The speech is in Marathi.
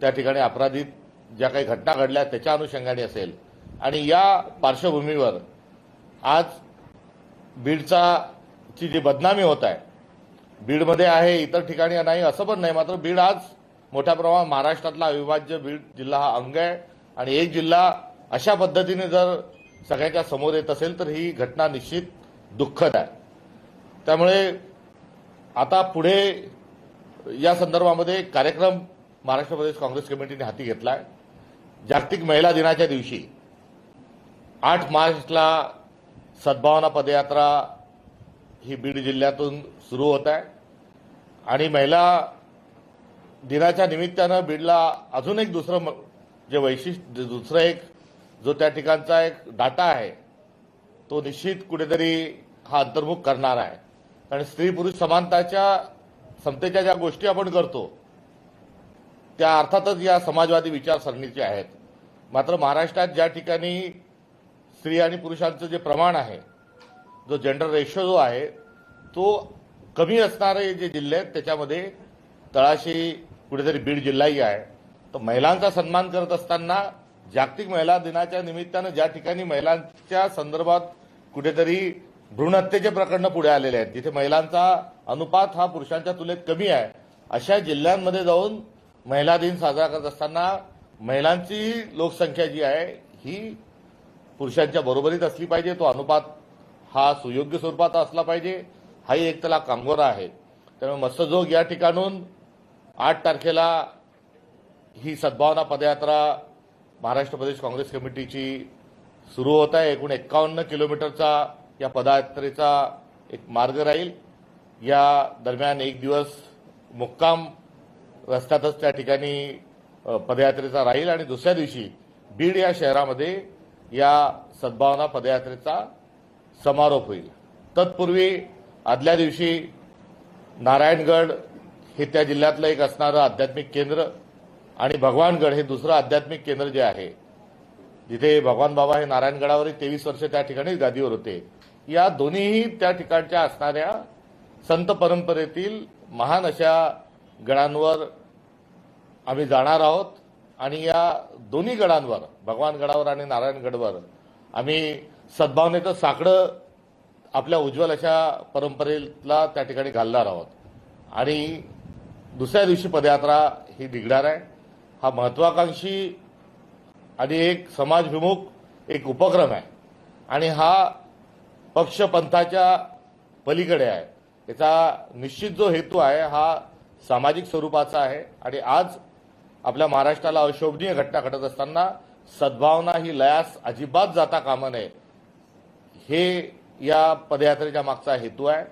त्या ठिकाणी अपराधित ज्या काही घटना घडल्या त्याच्या अनुषंगाने असेल आणि या पार्श्वभूमीवर आज बीडचा ची जी बदनामी होत आहे, बीडमध्ये आहे इतर ठिकाणी नाही असं पण नाही, मात्र बीड आज मोठ्या प्रमाणात महाराष्ट्रातला अविभाज्य बीड जिल्हा हा अंग आहे आणि एक जिल्हा अशा पद्धतीने जर सगळ्यांच्या समोर येत असेल तर ही घटना निश्चित दुःखद आहे। त्यामुळे आता पुढे या संदर्भामध्ये कार्यक्रम महाराष्ट्र प्रदेश काँग्रेस कमिटीने हाती घेतलाय। जागतिक महिला दिनाच्या दिवशी 8 मार्चला सद्भावना पदयात्रा ही बीड जिल्ह्यातून सुरू होत आहे आणि महिला दिनाच्या निमित्तानं बीडला अजून एक दुसरं जे वैशिष्ट्य दुसरं एक जो त्या ठिकाणचा एक डाटा आहे तो निश्चित कुठेतरी हा अंतर्मुख करणार आहे। कारण स्त्री पुरुष समानताच्या समतेच्या ज्या गोष्टी आपण करतो त्या अर्थातच या समाजवादी विचारसरणीच्या आहेत, मात्र महाराष्ट्रात ज्या ठिकाणी स्त्री आणि पुरुषांचं जे प्रमाण आहे, जो जेंडर रेशो जो आहे तो कमी असणारे जे जिल्हे आहेत त्याच्यामध्ये तळाशी कुठेतरी बीड जिल्हाही आहे। तर महिलांचा सन्मान करत असताना जागतिक महिला दिनाच्या निमित्तानं ज्या ठिकाणी महिलांच्या संदर्भात कुठेतरी भ्रूण हत्येचे प्रकरण पुढे आलेले आहेत, जिथे महिलांचा अनुपात हा पुरुषांच्या तुलनेत कमी आहे, अशा जिल्ह्यांमध्ये जाऊन महिला दिन साजरा करत असताना महिलांची लोकसंख्या जी आहे ही पुरुषांच्या बरोबरीत असली पाहिजे, तो अनुपात हा सुयोग्य स्वरूपाचा असला पाहिजे, हाही एक त्याला कामगार आहे। त्यामुळे मत्स्यजोग या ठिकाणून 8 तारखेला ही सद्भावना पदयात्रा महाराष्ट्र प्रदेश काँग्रेस कमिटीची सुरू होत आहे। एकूण 51 किलोमीटरचा या पदयात्रेचा एक मार्ग राहील। या दरम्यान एक दिवस मुक्काम रस्त्यातच त्या ठिकाणी पदयात्रेचा राहील आणि दुसऱ्या दिवशी बीड या शहरामध्ये या सद्भावना पदयात्रेचा समारोप होईल। तत्पूर्वी आदल्या दिवशी नारायणगड हे त्या जिल्ह्यातलं एक असणारं आध्यात्मिक केंद्र आणि भगवानगड हे दुसरं आध्यात्मिक केंद्र जे आहे, जिथे भगवान बाबा हे नारायणगडावर 23 वर्ष त्या ठिकाणी गादीवर होते, या दोन्हीही त्या ठिकाणच्या असणाऱ्या संत परंपरेतील महान अशा गडांवर आम्ही जाणार आहोत आणि या दोन्ही गडांवर भगवानगडावर आणि नारायणगडवर आम्ही सद्भावनेचं साकडं आपल्या उज्ज्वल अशा परंपरेला त्या ठिकाणी घालणार आहोत आणि दुसऱ्या दिवशी पदयात्रा ही निघणार आहे। हा महत्वाकांक्षी आणि एक समाजभिमुख एक उपक्रम आहे आणि हा पक्ष पंथाच्या पलीकडे आहे। याचा निश्चित जो हेतू आहे हा सामाजिक स्वरूपाचा आहे आणि आज आपल्या महाराष्ट्राला अशोभनीय घटना घडत असताना सद्भावना ही लयास अजिबात जाता कामा नये, हे या पदयात्रेच्या मागचा हेतू आहे।